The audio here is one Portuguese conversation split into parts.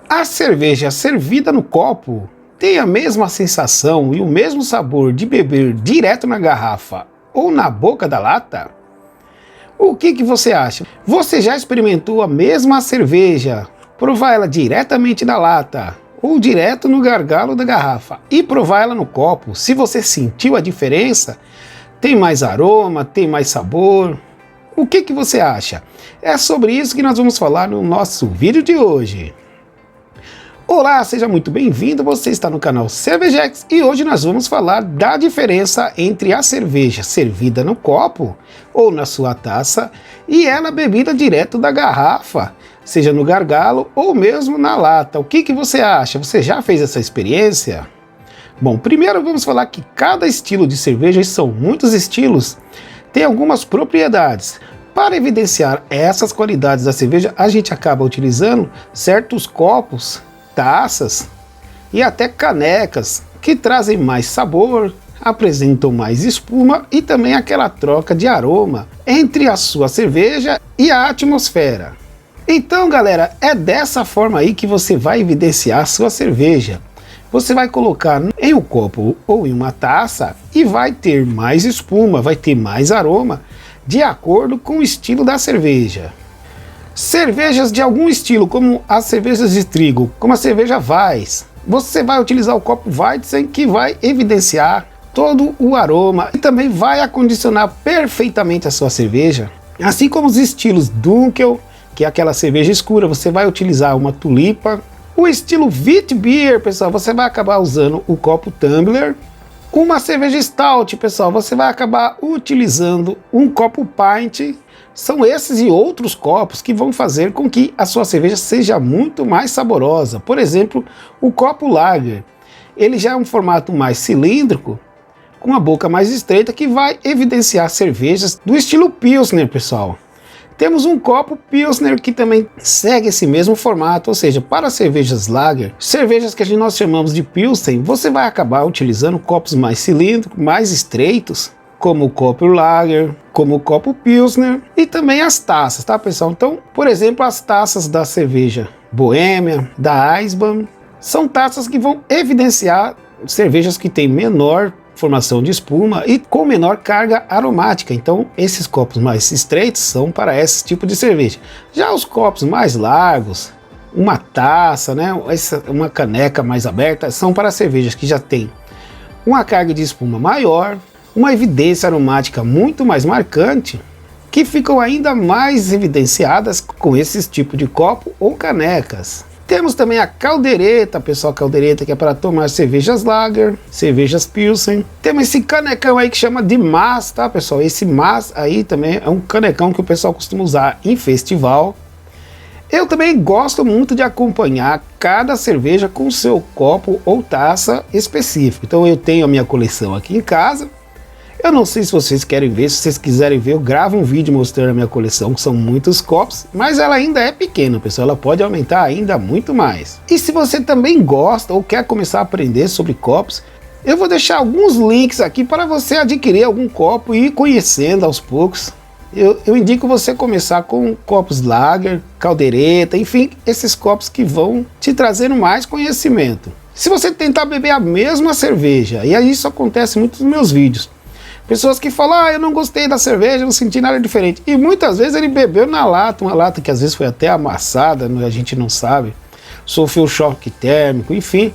A cerveja servida no copo tem a mesma sensação e o mesmo sabor de beber direto na garrafa ou na boca da lata? O que você acha? Você já experimentou a mesma cerveja, provar ela diretamente da lata ou direto no gargalo da garrafa e provar ela no copo? Se você sentiu a diferença, tem mais aroma, tem mais sabor? O que você acha? É sobre isso que nós vamos falar no nosso vídeo de hoje. Olá, seja muito bem-vindo, você está no canal Cervejex e hoje nós vamos falar da diferença entre a cerveja servida no copo ou na sua taça e ela bebida direto da garrafa, seja no gargalo ou mesmo na lata. O que você acha? Você já fez essa experiência? Bom, primeiro vamos falar que cada estilo de cerveja, e são muitos estilos, tem algumas propriedades. Para evidenciar essas qualidades da cerveja, a gente acaba utilizando certos copos, taças e até canecas que trazem mais sabor, apresentam mais espuma e também aquela troca de aroma entre a sua cerveja e a atmosfera. Então, galera, é dessa forma aí que você vai evidenciar a sua cerveja. Você vai colocar em um copo ou em uma taça e vai ter mais espuma, vai ter mais aroma de acordo com o estilo da cerveja. Cervejas de algum estilo, como as cervejas de trigo, como a cerveja Weiss, você vai utilizar o copo Weizen, que vai evidenciar todo o aroma e também vai acondicionar perfeitamente a sua cerveja. Assim como os estilos Dunkel, que é aquela cerveja escura, você vai utilizar uma tulipa. O estilo Witbier, pessoal, você vai acabar usando o copo Tumbler. Uma cerveja Stout, pessoal, você vai acabar utilizando um copo Pint. São esses e outros copos que vão fazer com que a sua cerveja seja muito mais saborosa. Por exemplo, o copo Lager. Ele já é um formato mais cilíndrico, com uma boca mais estreita, que vai evidenciar cervejas do estilo Pilsner, pessoal. Temos um copo Pilsner que também segue esse mesmo formato, ou seja, para cervejas Lager, cervejas que nós chamamos de Pilsen, você vai acabar utilizando copos mais cilíndricos, mais estreitos, como o copo Lager, como o copo Pilsner e também as taças, tá, pessoal? Então, por exemplo, as taças da cerveja Boêmia, da Eisenbahn, são taças que vão evidenciar cervejas que têm menor formação de espuma e com menor carga aromática. Então esses copos mais estreitos são para esse tipo de cerveja. Já os copos mais largos, uma taça, né, uma caneca mais aberta, são para cervejas que já tem uma carga de espuma maior, uma evidência aromática muito mais marcante, que ficam ainda mais evidenciadas com esses tipos de copo ou canecas. Temos também a caldeireta, pessoal, caldeireta que é para tomar cervejas Lager, cervejas Pilsen. Temos esse canecão aí que chama de Mass, tá, pessoal? Esse Mass aí também é um canecão que o pessoal costuma usar em festival. Eu também gosto muito de acompanhar cada cerveja com seu copo ou taça específico. Então eu tenho a minha coleção aqui em casa. Eu não sei se vocês querem ver, se vocês quiserem ver, eu gravo um vídeo mostrando a minha coleção, que são muitos copos, mas ela ainda é pequena, pessoal, ela pode aumentar ainda muito mais. E se você também gosta ou quer começar a aprender sobre copos, eu vou deixar alguns links aqui para você adquirir algum copo e ir conhecendo aos poucos. Eu indico você começar com copos Lager, caldeireta, enfim, esses copos que vão te trazendo mais conhecimento. Se você tentar beber a mesma cerveja, e aí isso acontece muito nos meus vídeos, pessoas que falam, eu não gostei da cerveja, não senti nada diferente. E muitas vezes ele bebeu na lata, uma lata que às vezes foi até amassada, a gente não sabe, sofreu choque térmico, enfim.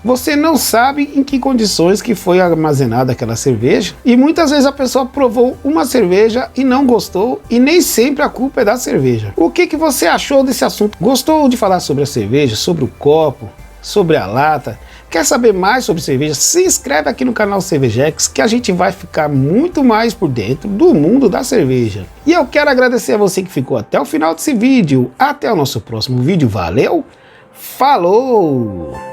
Você não sabe em que condições que foi armazenada aquela cerveja. E muitas vezes a pessoa provou uma cerveja e não gostou, e nem sempre a culpa é da cerveja. O que você achou desse assunto? Gostou de falar sobre a cerveja, sobre o copo, sobre a lata? Quer saber mais sobre cerveja? Se inscreve aqui no canal Cervejex, que a gente vai ficar muito mais por dentro do mundo da cerveja. E eu quero agradecer a você que ficou até o final desse vídeo. Até o nosso próximo vídeo. Valeu! Falou!